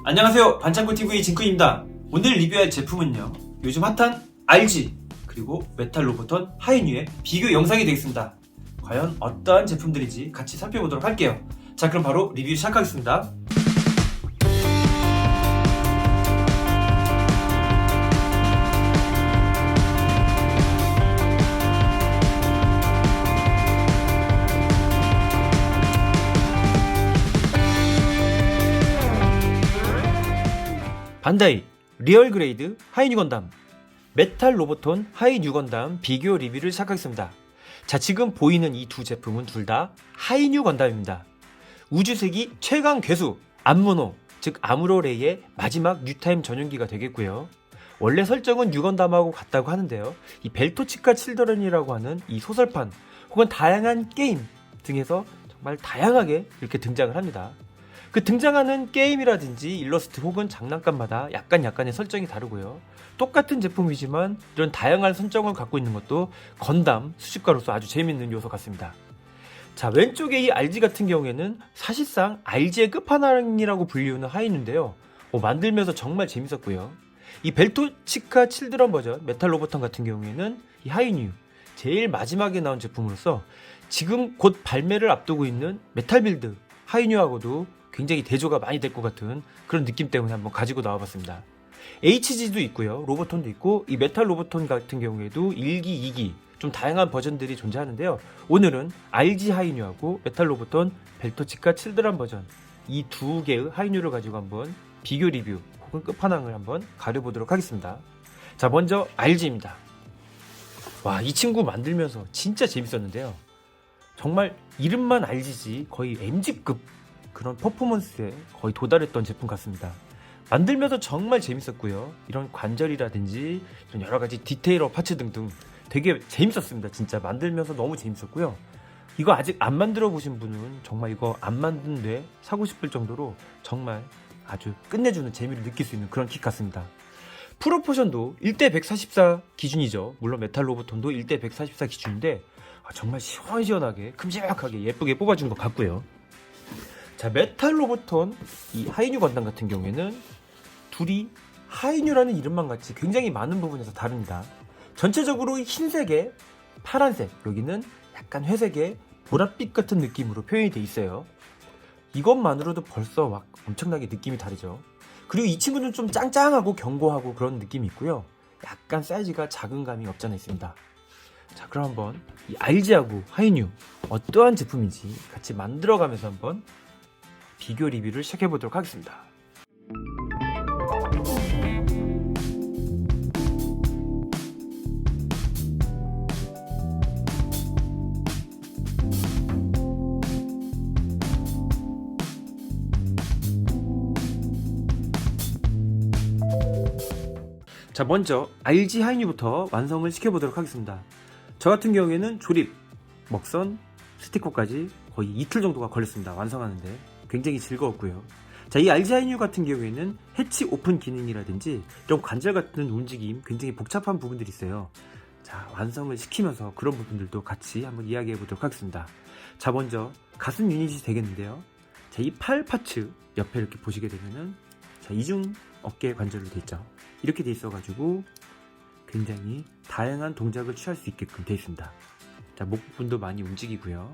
안녕하세요, 반창고TV 진크입니다. 오늘 리뷰할 제품은요, 요즘 핫한 RG 그리고 메탈 로보톤 하이뉴의 비교 영상이 되겠습니다. 과연 어떠한 제품들인지 같이 살펴보도록 할게요. 자, 그럼 바로 리뷰 시작하겠습니다. 반다이 리얼 그레이드 하이뉴 건담 메탈 로보톤 하이뉴 건담 비교 리뷰를 시작하겠습니다. 자, 지금 보이는 이 두 제품은 둘 다 하이뉴 건담입니다. 우주세기 최강 괴수 암모노, 즉 아무로레이의 마지막 뉴타임 전용기가 되겠고요. 원래 설정은 뉴건담하고 같다고 하는데요, 이 벨토치카 칠드런이라고 하는 이 소설판 혹은 다양한 게임 등에서 정말 다양하게 이렇게 등장을 합니다. 그 등장하는 게임이라든지 일러스트 혹은 장난감마다 약간의 설정이 다르고요. 똑같은 제품이지만 이런 다양한 설정을 갖고 있는 것도 건담 수집가로서 아주 재밌는 요소 같습니다. 자, 왼쪽에 이 RG 같은 경우에는 사실상 RG의 끝판왕이라고 불리우는 하이뉴인데요. 만들면서 정말 재밌었고요. 이 벨토치카 칠드런 버전 메탈 로보톤 같은 경우에는 이 하이뉴 제일 마지막에 나온 제품으로서 지금 곧 발매를 앞두고 있는 메탈 빌드 하이뉴하고도 굉장히 대조가 많이 될 것 같은 그런 느낌 때문에 한번 가지고 나와봤습니다. HG도 있고요, 로보톤도 있고, 이 메탈 로보톤 같은 경우에도 1기, 2기 좀 다양한 버전들이 존재하는데요. 오늘은 RG 하이뉴하고 메탈 로보톤 벨토치카 칠드런 버전 이 두 개의 하이뉴를 가지고 한번 비교 리뷰 혹은 끝판왕을 한번 가려보도록 하겠습니다. 자, 먼저 RG입니다. 와, 이 친구 만들면서 진짜 재밌었는데요. 정말 이름만 RG지 거의 MG급 그런 퍼포먼스에 거의 도달했던 제품 같습니다. 만들면서 정말 재밌었고요. 이런 관절이라든지 이런 여러 가지 디테일러 파츠 등등 되게 재밌었습니다. 진짜 만들면서 너무 재밌었고요. 이거 아직 안 만들어 보신 분은 정말 이거 안 만든 뇌 사고 싶을 정도로 정말 아주 끝내주는 재미를 느낄 수 있는 그런 킥 같습니다. 프로포션도 1대 144 기준이죠. 물론 메탈 로보톤도 1대 144 기준인데 정말 시원시원하게 큼지막하게 예쁘게 뽑아준 것 같고요. 자, 메탈 로보톤 이 하이뉴 건담 같은 경우에는 둘이 하이뉴라는 이름만 같이 굉장히 많은 부분에서 다릅니다. 전체적으로 흰색에 파란색, 여기는 약간 회색에 보랏빛 같은 느낌으로 표현이 돼 있어요. 이것만으로도 벌써 막 엄청나게 느낌이 다르죠. 그리고 이 친구는 좀 짱짱하고 견고하고 그런 느낌이 있고요. 약간 사이즈가 작은 감이 없잖아 있습니다. 자, 그럼 한번 이 RG하고 하이뉴 어떠한 제품인지 같이 만들어가면서 한번 비교 리뷰를 시작해보도록 하겠습니다. 자, 먼저 RG 하이뉴부터 완성을 시켜보도록 하겠습니다. 저 같은 경우에는 조립, 먹선, 스티커까지 거의 이틀 정도가 걸렸습니다. 완성하는데 굉장히 즐거웠고요. 자, 이 RG 하이뉴 같은 경우에는 해치 오픈 기능이라든지 이런 관절 같은 움직임 굉장히 복잡한 부분들이 있어요. 자, 완성을 시키면서 그런 부분들도 같이 한번 이야기해 보도록 하겠습니다. 자, 먼저 가슴 유닛이 되겠는데요. 자, 이 팔 파츠 옆에 이렇게 보시게 되면은 자, 이중 어깨 관절로 되어 있죠. 이렇게 되어 있어 가지고 굉장히 다양한 동작을 취할 수 있게끔 되어 있습니다. 자, 목 부분도 많이 움직이고요.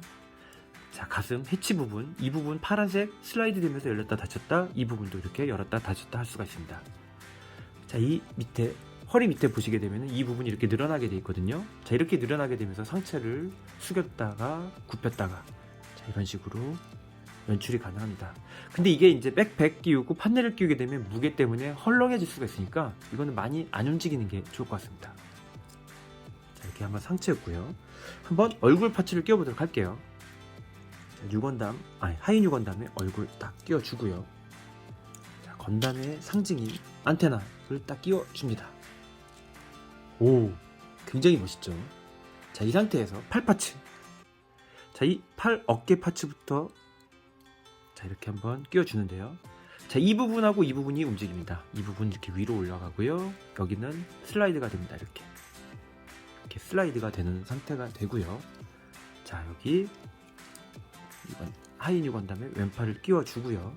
자, 가슴 해치 부분, 이 부분 파란색 슬라이드 되면서 열렸다 닫혔다, 이 부분도 이렇게 열었다 닫혔다 할 수가 있습니다. 자, 이 밑에 허리 밑에 보시게 되면 이 부분이 이렇게 늘어나게 되어 있거든요. 자, 이렇게 늘어나게 되면서 상체를 숙였다가 굽혔다가 자, 이런 식으로 연출이 가능합니다. 근데 이게 이제 백팩 끼우고 판넬을 끼우게 되면 무게 때문에 헐렁해질 수가 있으니까 이거는 많이 안 움직이는 게 좋을 것 같습니다. 자, 이렇게 한번 상체였고요. 한번 얼굴 파츠를 끼워보도록 할게요. 하이뉴 건담의 얼굴 딱 끼워주고요. 자, 건담의 상징인 안테나를 딱 끼워줍니다. 오, 굉장히 멋있죠. 자, 이 상태에서 팔 파츠. 자, 이 팔 어깨 파츠부터 자, 이렇게 한번 끼워주는데요. 자, 이 부분하고 이 부분이 움직입니다. 이 부분 이렇게 위로 올라가고요. 여기는 슬라이드가 됩니다. 이렇게 슬라이드가 되는 상태가 되고요. 자, 여기 이번 하이뉴 건담에 왼팔을 끼워주고요.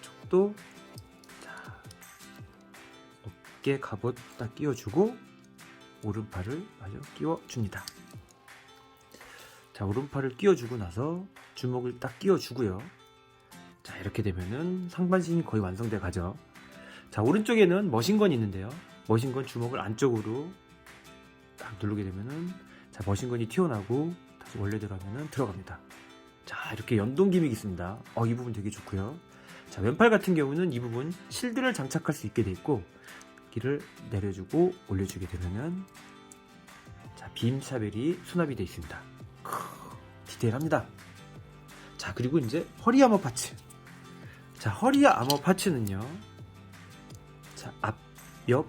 이쪽도 어깨 갑옷 딱 끼워주고 오른팔을 마저 끼워줍니다. 자, 오른팔을 끼워주고 나서 주먹을 딱 끼워주고요. 자, 이렇게 되면은 상반신이 거의 완성돼 가죠. 자, 오른쪽에는 머신건이 있는데요. 머신건 주먹을 안쪽으로 딱 누르게 되면은 자, 머신건이 튀어나오고 다시 원래대로 하면은 들어갑니다. 자, 이렇게 연동 기믹이 있습니다. 이 부분 되게 좋고요. 자, 왼팔 같은 경우는 이 부분 실드를 장착할 수 있게 돼 있고 길을 내려주고 올려주게 되면은 자, 빔 샤벨이 수납이 되어 있습니다. 디테일합니다. 자, 그리고 이제 허리 아머 파츠. 자, 허리 아머 파츠는요. 자, 앞, 옆,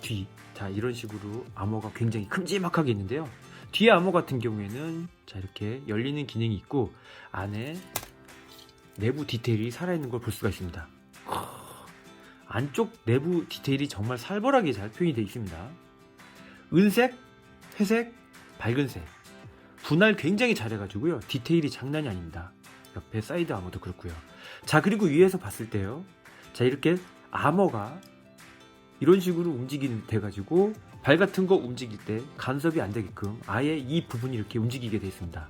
뒤. 자, 이런 식으로 아머가 굉장히 큼지막하게 있는데요. 뒤에 아머 같은 경우에는 자, 이렇게 열리는 기능이 있고 안에 내부 디테일이 살아있는 걸 볼 수가 있습니다. 안쪽 내부 디테일이 정말 살벌하게 잘 표현이 되어 있습니다. 은색, 회색, 밝은색 분할 굉장히 잘해가지고요. 디테일이 장난이 아닙니다. 옆에 사이드 아머도 그렇고요. 자, 그리고 위에서 봤을 때요. 자, 이렇게 아머가 이런 식으로 움직이 돼가지고 발 같은 거 움직일 때 간섭이 안 되게끔 아예 이 부분이 이렇게 움직이게 되어 있습니다.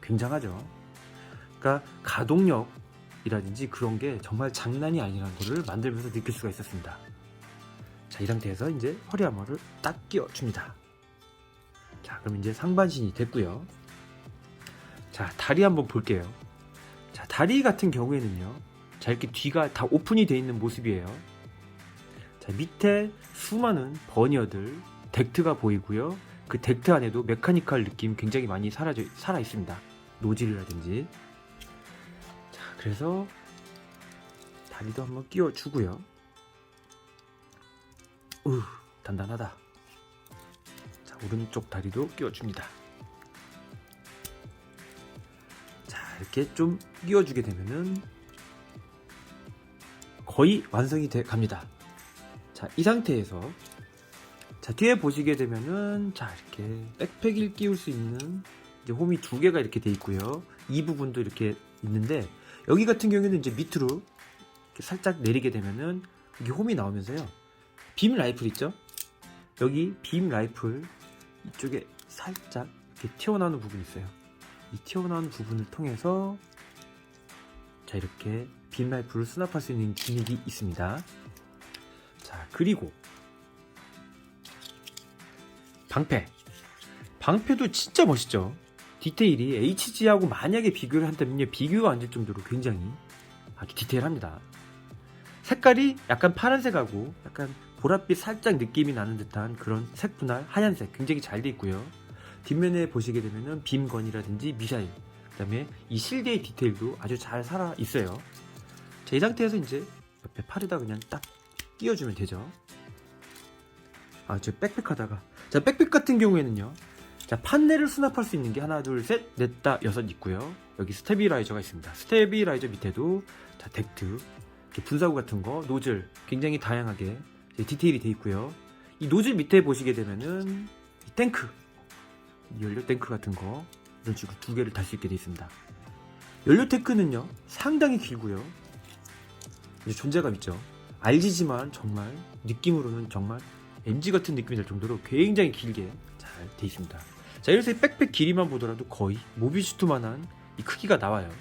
굉장하죠. 그러니까 가동력이라든지 그런 게 정말 장난이 아니라는 거를 만들면서 느낄 수가 있었습니다. 자, 이 상태에서 이제 허리 아머를 딱 끼워줍니다. 자, 그럼 이제 상반신이 됐고요. 자, 다리 한번 볼게요. 자, 다리 같은 경우에는요. 자, 이렇게 뒤가 다 오픈이 되어 있는 모습이에요. 자, 밑에 수많은 버니어들, 덱트가 보이고요. 그 덱트 안에도 메카니컬 느낌 굉장히 많이 살아 있습니다. 노즐이라든지. 자, 그래서 다리도 한번 끼워주고요. 단단하다. 자, 오른쪽 다리도 끼워줍니다. 자, 이렇게 좀 끼워주게 되면은 거의 완성이 돼 갑니다. 자, 이 상태에서 자, 뒤에 보시게 되면은 자, 이렇게 백팩을 끼울 수 있는 이제 홈이 두 개가 이렇게 돼 있고요. 이 부분도 이렇게 있는데 여기 같은 경우에는 이제 밑으로 이렇게 살짝 내리게 되면은 여기 홈이 나오면서요. 빔 라이플 있죠? 여기 빔 라이플 이쪽에 살짝 이렇게 튀어나오는 부분이 있어요. 이 튀어나오는 부분을 통해서 자, 이렇게 빔 라이플을 수납할 수 있는 기믹이 있습니다. 자, 그리고 방패도 진짜 멋있죠. 디테일이 HG하고 만약에 비교를 한다면요, 비교가 안 될 정도로 굉장히 아주 디테일합니다. 색깔이 약간 파란색하고 약간 보랏빛 살짝 느낌이 나는 듯한 그런 색 분할 하얀색 굉장히 잘 돼 있고요. 뒷면에 보시게 되면은 빔건이라든지 미사일, 그 다음에 이 실드의 디테일도 아주 잘 살아 있어요. 자, 이 상태에서 이제 옆에 팔에다 그냥 딱 끼워주면 되죠. 저 백팩 하다가 자, 백팩 같은 경우에는요. 자, 판넬을 수납할 수 있는 게 하나, 둘, 셋, 넷, 다, 여섯 있고요. 여기 스테빌라이저가 있습니다. 스테빌라이저 밑에도 자, 덱트, 이렇게 분사구 같은 거, 노즐 굉장히 다양하게 디테일이 돼 있고요. 이 노즐 밑에 보시게 되면은 이 탱크, 이 연료 탱크 같은 거 이런 식으로 두 개를 달 수 있게 돼 있습니다. 연료 탱크는요 상당히 길고요. 이제 존재감 있죠. RG지만 정말 느낌으로는 정말 MG 같은 느낌이 될 정도로 굉장히 길게 잘 돼 있습니다. 자, 이래서 백팩 길이만 보더라도 거의 모비슈트만한 이 크기가 나와요.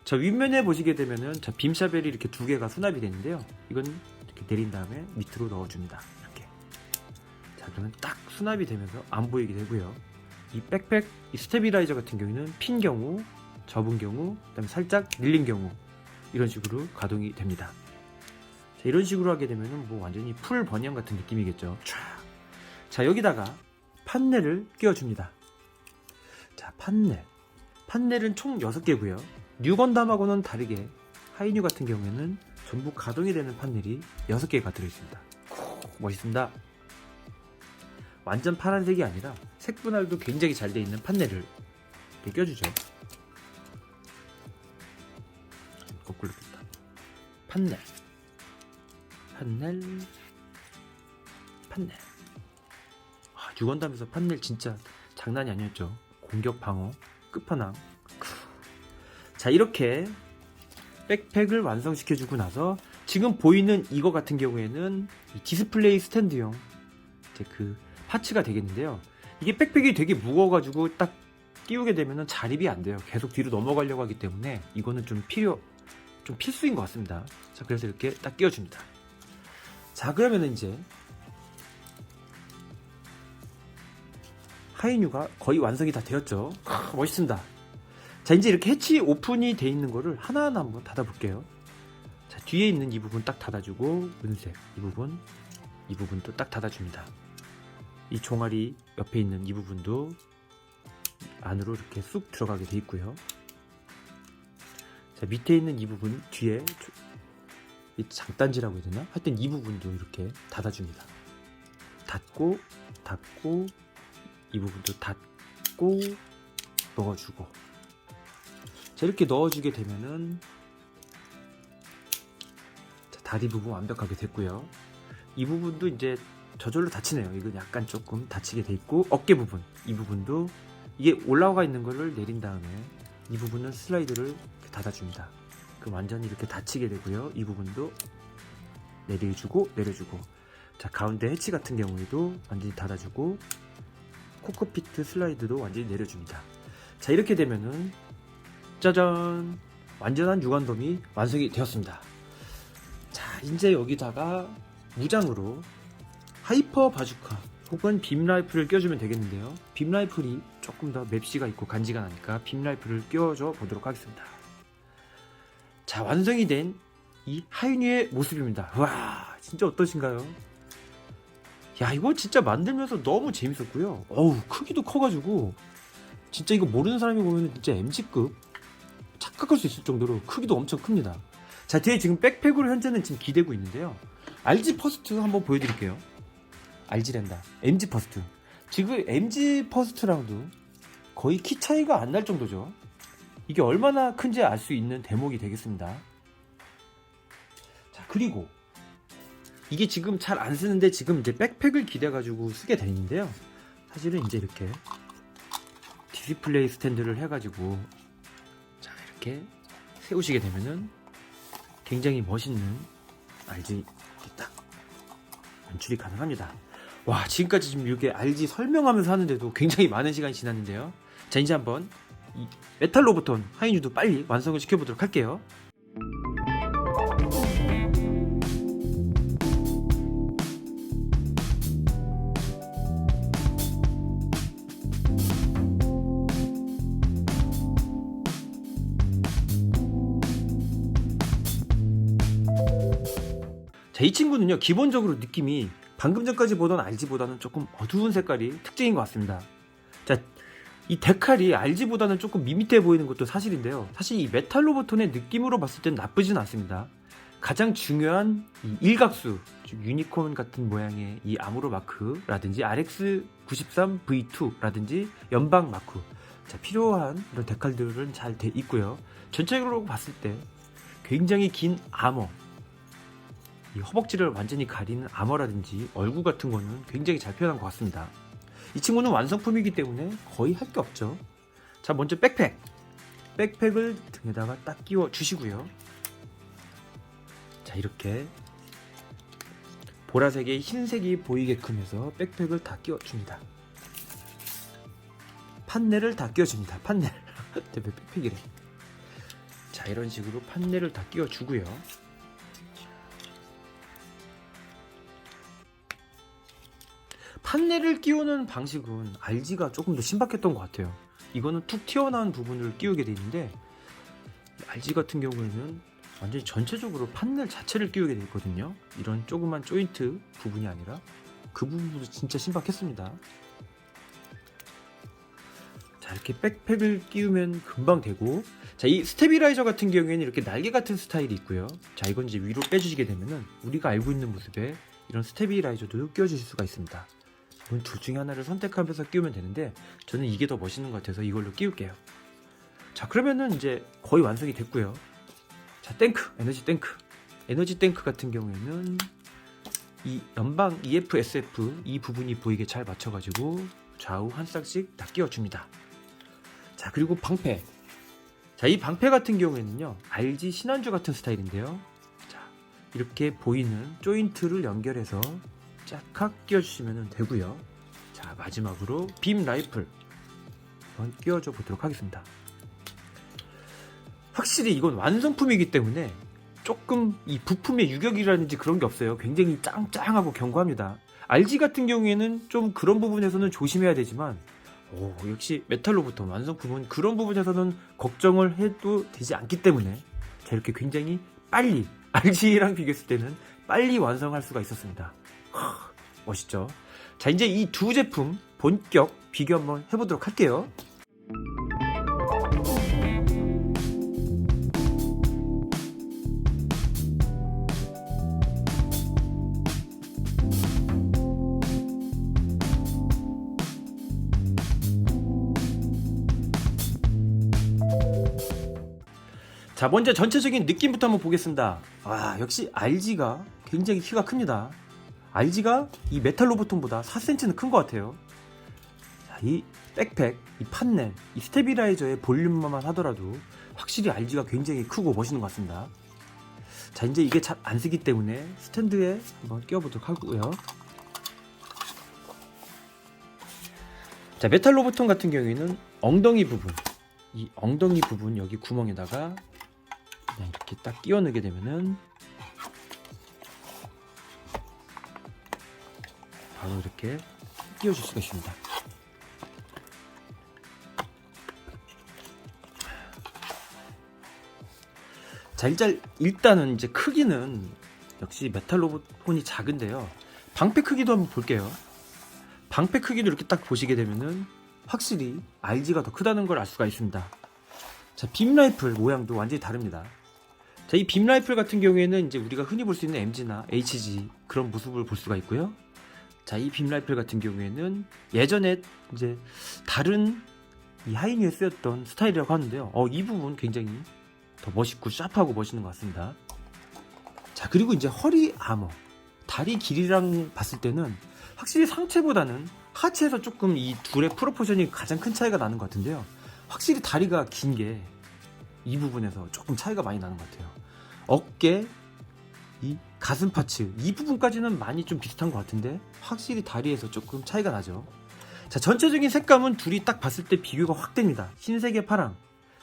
자, 윗면에 보시게 되면은 자, 빔샤벨이 이렇게 두 개가 수납이 되는데요. 이건 이렇게 내린 다음에 밑으로 넣어줍니다. 이렇게. 자, 그러면 딱 수납이 되면서 안 보이게 되고요. 이 백팩, 이 스테빌라이저 같은 경우는 핀 경우, 접은 경우, 그다음에 살짝 밀린 경우 이런 식으로 가동이 됩니다. 자, 이런 식으로 하게 되면은 뭐 완전히 풀 번영 같은 느낌이겠죠. 자, 여기다가 판넬을 끼워줍니다. 자, 판넬은 총 6개고요. 뉴건담하고는 다르게 하이뉴 같은 경우에는 전부 가동이 되는 판넬이 6개가 들어있습니다. 멋있습니다. 완전 파란색이 아니라 색 분할도 굉장히 잘 되어 있는 판넬을 이렇게 껴주죠. 거꾸로 꼈다. 판넬. 뉴건담에서 판넬 진짜 장난이 아니었죠. 공격 방어 끝판왕. 자, 이렇게 백팩을 완성시켜주고 나서 지금 보이는 이거 같은 경우에는 이 디스플레이 스탠드용 이제 그 파츠가 되겠는데요. 이게 백팩이 되게 무거워가지고 딱 끼우게 되면은 자립이 안 돼요. 계속 뒤로 넘어가려고 하기 때문에 이거는 좀 필수인 것 같습니다. 자, 그래서 이렇게 딱 끼워줍니다. 자, 그러면은 이제 하이뉴가 거의 완성이 다 되었죠. 멋있습니다. 자, 이제 이렇게 해치 오픈이 돼 있는 거를 하나하나 한번 닫아 볼게요. 자, 뒤에 있는 이 부분 딱 닫아주고, 은색 이 부분도 딱 닫아줍니다. 이 종아리 옆에 있는 이 부분도 안으로 이렇게 쑥 들어가게 돼 있고요. 자, 밑에 있는 이 부분 뒤에 이 장단지라고 해야 되나? 하여튼 이 부분도 이렇게 닫아줍니다. 닫고 이 부분도 닫고 넣어주고. 자, 이렇게 넣어주게 되면은 자, 다리 부분 완벽하게 됐고요. 이 부분도 이제 저절로 닫히네요. 이건 약간 조금 닫히게 돼 있고, 어깨 부분 이 부분도 이게 올라가 있는 거를 내린 다음에 이 부분은 슬라이드를 닫아줍니다. 그럼 완전히 이렇게 닫히게 되고요. 이 부분도 내려주고. 자, 가운데 해치 같은 경우에도 완전히 닫아주고, 코크피트 슬라이드도 완전히 내려줍니다. 자, 이렇게 되면은 짜잔, 완전한 유관돔이 완성이 되었습니다. 자, 이제 여기다가 무장으로 하이퍼 바주카 혹은 빔 라이플을 껴주면 되겠는데요. 빔 라이플이 조금 더 맵시가 있고 간지가 나니까 빔 라이플을 껴줘 보도록 하겠습니다. 자, 완성이 된 이 하이뉴의 모습입니다. 와, 진짜 어떠신가요? 야, 이거 진짜 만들면서 너무 재밌었고요. 어우, 크기도 커가지고 진짜 이거 모르는 사람이 보면 진짜 MG급 착각할 수 있을 정도로 크기도 엄청 큽니다. 자, 뒤에 지금 백팩으로 현재는 지금 기대고 있는데요. RG 퍼스트 한번 보여드릴게요. RG 랜다 MG 퍼스트. 지금 MG 퍼스트랑도 거의 키 차이가 안 날 정도죠. 이게 얼마나 큰지 알 수 있는 대목이 되겠습니다. 자, 그리고 이게 지금 잘 안 쓰는데 지금 이제 백팩을 기대가지고 쓰게 되는데요. 사실은 이제 이렇게 디스플레이 스탠드를 해가지고 자, 이렇게 세우시게 되면은 굉장히 멋있는 RG 딱 연출이 가능합니다. 와, 지금까지 지금 이렇게 RG 설명하면서 하는데도 굉장히 많은 시간이 지났는데요. 자, 이제 한번 이 메탈 로보톤 하이뉴도 빨리 완성을 시켜보도록 할게요. 자, 이 친구는요, 기본적으로 느낌이 방금 전까지 보던 RG보다는 조금 어두운 색깔이 특징인 것 같습니다. 자, 이 데칼이 RG보다는 조금 밋밋해 보이는 것도 사실인데요. 사실 이 메탈 로보톤의 느낌으로 봤을 땐 나쁘진 않습니다. 가장 중요한 이 일각수, 즉 유니콘 같은 모양의 이 아무로 마크라든지 RX93V2라든지 연방 마크, 자, 필요한 이런 데칼들은 잘 돼 있고요. 전체적으로 봤을 때 굉장히 긴 아머, 이 허벅지를 완전히 가리는 아머라든지 얼굴 같은 거는 굉장히 잘 표현한 것 같습니다. 이 친구는 완성품이기 때문에 거의 할 게 없죠. 자, 먼저 백팩을 등에다가 딱 끼워 주시고요. 자, 이렇게 보라색에 흰색이 보이게끔 해서 백팩을 다 끼워 줍니다. 판넬을 다 끼워 줍니다. 판넬. 백팩이래. 자, 이런 식으로 판넬을 다 끼워 주고요. 판넬을 끼우는 방식은 RG가 조금 더 신박했던 것 같아요. 이거는 툭 튀어나온 부분을 끼우게 돼 있는데, RG 같은 경우에는 완전히 전체적으로 판넬 자체를 끼우게 돼 있거든요. 이런 조그만 조인트 부분이 아니라 그 부분도 진짜 신박했습니다. 자, 이렇게 백팩을 끼우면 금방 되고, 자, 이 스테빌라이저 같은 경우에는 이렇게 날개 같은 스타일이 있고요. 자, 이건 이제 위로 빼주시게 되면은 우리가 알고 있는 모습의 이런 스테빌라이저도 끼워주실 수가 있습니다. 이건 둘 중에 하나를 선택하면서 끼우면 되는데, 저는 이게 더 멋있는 것 같아서 이걸로 끼울게요. 자, 그러면은 이제 거의 완성이 됐고요. 자, 에너지 탱크 같은 경우에는 이 연방 EF/SF 이 부분이 보이게 잘 맞춰가지고 좌우 한 쌍씩 다 끼워줍니다. 자, 그리고 방패. 자, 이 방패 같은 경우에는요, RG 신안주 같은 스타일인데요. 자, 이렇게 보이는 조인트를 연결해서 짝깍 끼워주시면 되고요. 자, 마지막으로 빔 라이플 한번 끼워줘 보도록 하겠습니다. 확실히 이건 완성품이기 때문에 조금 이 부품의 유격이라든지 그런 게 없어요. 굉장히 짱짱하고 견고합니다. RG 같은 경우에는 좀 그런 부분에서는 조심해야 되지만 역시 메탈로부톤 완성품은 그런 부분에서는 걱정을 해도 되지 않기 때문에 자, 이렇게 굉장히 빨리 RG랑 비교했을 때는 빨리 완성할 수가 있었습니다. 멋있죠? 자, 이제 이 두 제품 본격 비교 한번 해보도록 할게요. 자, 먼저 전체적인 느낌부터 한번 보겠습니다. 역시 RG가 굉장히 키가 큽니다. RG가 이 메탈 로보톤보다 4cm는 큰 것 같아요. 자, 이 백팩, 이 판넬, 이 스테빌라이저의 볼륨만 하더라도 확실히 RG가 굉장히 크고 멋있는 것 같습니다. 자, 이제 이게 잘 안 쓰기 때문에 스탠드에 한번 끼워보도록 하고요. 자, 메탈 로보톤 같은 경우에는 엉덩이 부분, 이 엉덩이 부분 여기 구멍에다가 그냥 이렇게 딱 끼워 넣게 되면은 바로 이렇게 끼워줄 수가 있습니다. 자, 일단은 이제 크기는 역시 메탈 로봇폰이 작은데요. 방패 크기도 한번 볼게요. 방패 크기도 이렇게 딱 보시게 되면은 확실히 RG가 더 크다는 걸 알 수가 있습니다. 자, 빔 라이플 모양도 완전히 다릅니다. 자, 이 빔 라이플 같은 경우에는 이제 우리가 흔히 볼 수 있는 MG나 HG 그런 모습을 볼 수가 있고요. 자, 이 빔 라이플 같은 경우에는 예전에 이제 다른 이 하이뉴에 쓰였던 스타일이라고 하는데요. 이 부분 굉장히 더 멋있고 샤프하고 멋있는 것 같습니다. 자, 그리고 이제 허리 아머, 다리 길이랑 봤을 때는 확실히 상체보다는 하체에서 조금 이 둘의 프로포션이 가장 큰 차이가 나는 것 같은데요. 확실히 다리가 긴 게 이 부분에서 조금 차이가 많이 나는 것 같아요. 어깨, 이 가슴 파츠 이 부분까지는 많이 좀 비슷한 것 같은데 확실히 다리에서 조금 차이가 나죠. 자, 전체적인 색감은 둘이 딱 봤을 때 비교가 확 됩니다. 흰색의 파랑,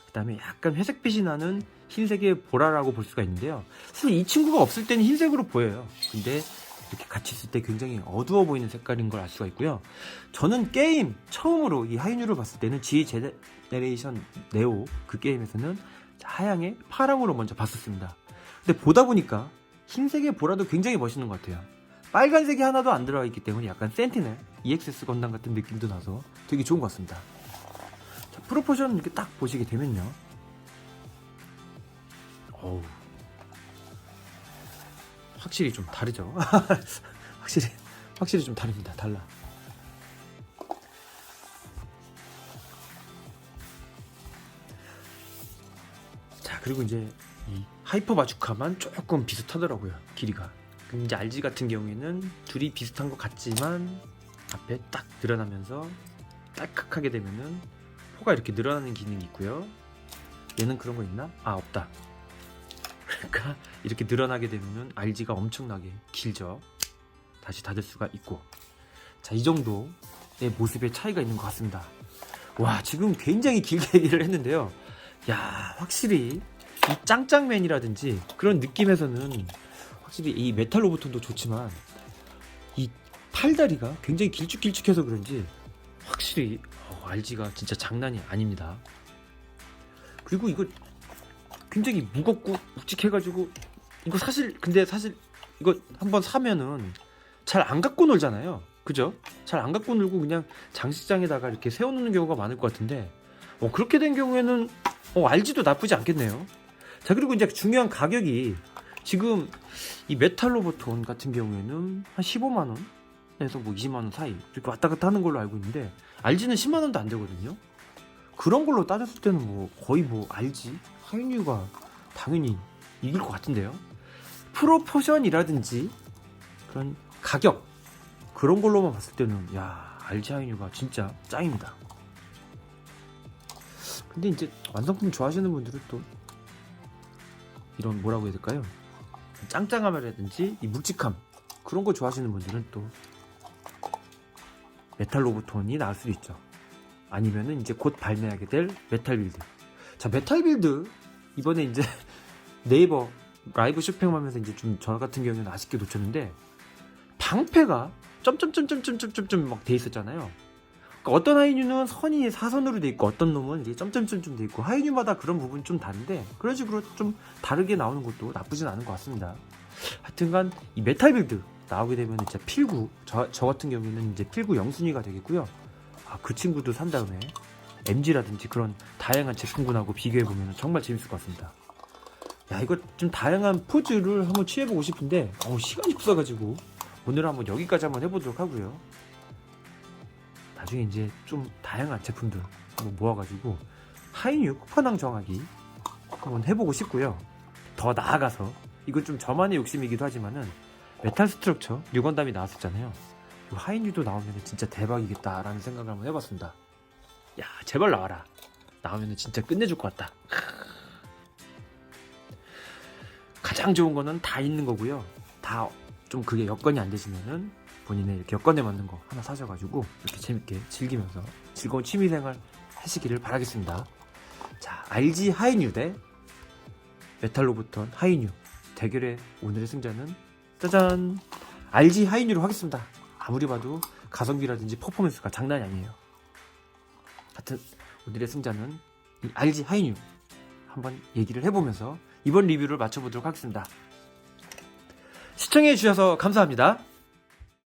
그 다음에 약간 회색빛이 나는 흰색의 보라라고 볼 수가 있는데요. 사실 이 친구가 없을 때는 흰색으로 보여요. 근데 이렇게 같이 있을 때 굉장히 어두워 보이는 색깔인 걸 알 수가 있고요. 저는 게임 처음으로 이 하이뉴를 봤을 때는 G 제네레이션 네오 그 게임에서는 하양의 파랑으로 먼저 봤었습니다. 근데 보다 보니까 흰색의 보라도 굉장히 멋있는 것 같아요. 빨간색이 하나도 안 들어가 있기 때문에 약간 센티넬, EXS 건담 같은 느낌도 나서 되게 좋은 것 같습니다. 자, 프로포션 이렇게 딱 보시게 되면요. 확실히 좀 다르죠. 확실히 좀 다릅니다. 달라. 자, 그리고 이제 이 하이퍼 바주카만 조금 비슷하더라고요. 길이가. 그럼 이제 RG 같은 경우에는 둘이 비슷한 것 같지만 앞에 딱 늘어나면서 딸깍하게 되면은 포가 이렇게 늘어나는 기능이 있고요. 얘는 그런 거 있나? 없다. 그러니까 이렇게 늘어나게 되면은 RG가 엄청나게 길죠. 다시 닫을 수가 있고. 자, 이 정도의 모습의 차이가 있는 것 같습니다. 와, 지금 굉장히 길게 얘기를 했는데요. 야, 확실히 이 짱짱맨이라든지 그런 느낌에서는 확실히 이 메탈 로보톤도 좋지만 이 팔다리가 굉장히 길쭉길쭉해서 그런지 확실히 RG가 진짜 장난이 아닙니다. 그리고 이거 굉장히 무겁고 묵직해가지고 이거 근데 사실 이거 한번 사면은 잘 안 갖고 놀잖아요. 그죠? 잘 안 갖고 놀고 그냥 장식장에다가 이렇게 세워놓는 경우가 많을 것 같은데 그렇게 된 경우에는 RG도 나쁘지 않겠네요. 자, 그리고 이제 중요한 가격이 지금 이 메탈 로보톤 같은 경우에는 한 15만원에서 뭐 20만원 사이 이렇게 왔다 갔다 하는 걸로 알고 있는데 RG는 10만원도 안 되거든요. 그런 걸로 따졌을 때는 뭐 거의 뭐 RG, 하이뉴가 당연히 이길 것 같은데요. 프로포션이라든지 그런 가격 그런 걸로만 봤을 때는 야, RG 하이뉴가 진짜 짱입니다. 근데 이제 완성품 좋아하시는 분들은 또 이런 뭐라고 해야 될까요? 짱짱함이라든지 이 묵직함 그런 거 좋아하시는 분들은 또 메탈 로보톤이 나올 수도 있죠. 아니면은 이제 곧 발매하게 될 메탈 빌드. 자, 메탈 빌드 이번에 이제 네이버 라이브 쇼핑하면서 이제 좀 저 같은 경우는 아쉽게 놓쳤는데 방패가 점점점점점점점 막 돼 있었잖아요. 그러니까 어떤 하이뉴는 선이 사선으로 돼 있고 어떤 놈은 이제 점점점점 돼 있고 하이뉴마다 그런 부분이 좀 다른데 그런 식으로 좀 다르게 나오는 것도 나쁘진 않은 것 같습니다. 하여튼간 이 메탈 빌드 나오게 되면 진짜 필구 저 같은 경우에는 이제 필구 영순위가 되겠고요. 그 친구도 산 다음에 MG라든지 그런 다양한 제품군하고 비교해보면 정말 재밌을 것 같습니다. 야, 이거 좀 다양한 포즈를 한번 취해보고 싶은데 시간이 없어가지고 오늘 한번 여기까지 한번 해보도록 하고요. 나중에 이제 좀 다양한 제품들 한번 모아가지고 하이뉴 쿠파낭 정하기 한번 해보고 싶고요. 더 나아가서 이건 좀 저만의 욕심이기도 하지만은 메탈 스트럭처 뉴건담이 나왔었잖아요. 하이뉴도 나오면 진짜 대박이겠다라는 생각을 한번 해봤습니다. 야, 제발 나와라. 나오면 진짜 끝내줄 것 같다. 가장 좋은 거는 다 있는 거고요. 다 좀 그게 여건이 안 되시면은 본인의 이렇게 여건에 맞는 거 하나 사셔가지고 이렇게 재밌게 즐기면서 즐거운 취미생활 하시기를 바라겠습니다. 자, RG 하이뉴 대 메탈 로보톤 하이뉴 대결의 오늘의 승자는 짜잔! RG 하이뉴로 하겠습니다. 아무리 봐도 가성비라든지 퍼포먼스가 장난이 아니에요. 하여튼 오늘의 승자는 이 RG 하이뉴 한번 얘기를 해보면서 이번 리뷰를 마쳐보도록 하겠습니다. 시청해주셔서 감사합니다.